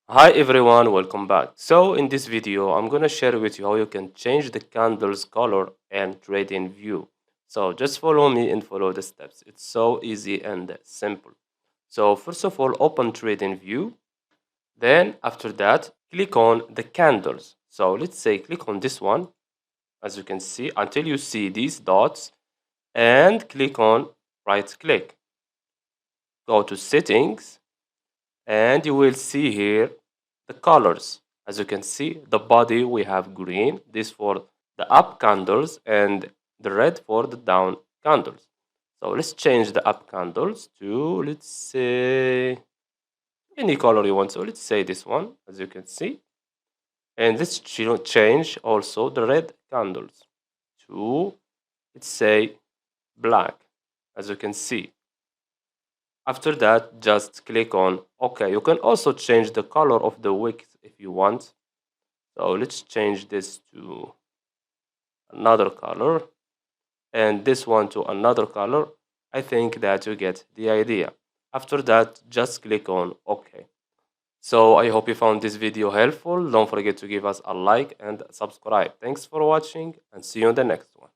Hi everyone, welcome back. So in this video, I'm gonna share with you how you can change the candle's color and TradingView. So just follow me and follow the steps. It's so easy and simple. So first of all, open TradingView. Then after that, click on the candles. So let's say click on this one, as you can see, until you see these dots, and click on right click. Go to settings, and you will see here the colors. As you can see, the body we have green, this for the up candles, and the red for the down candles. So let's change the up candles to, let's say, any color you want. So let's say this one, as you can see. And let's change also the red candles to, let's say, black, as you can see. After that, just click on OK. You can also change the color of the wick if you want. So let's change this to another color and this one to another color. I think that you get the idea. After that, just click on OK. So I hope you found this video helpful. Don't forget to give us a like and subscribe. Thanks for watching and see you in the next one.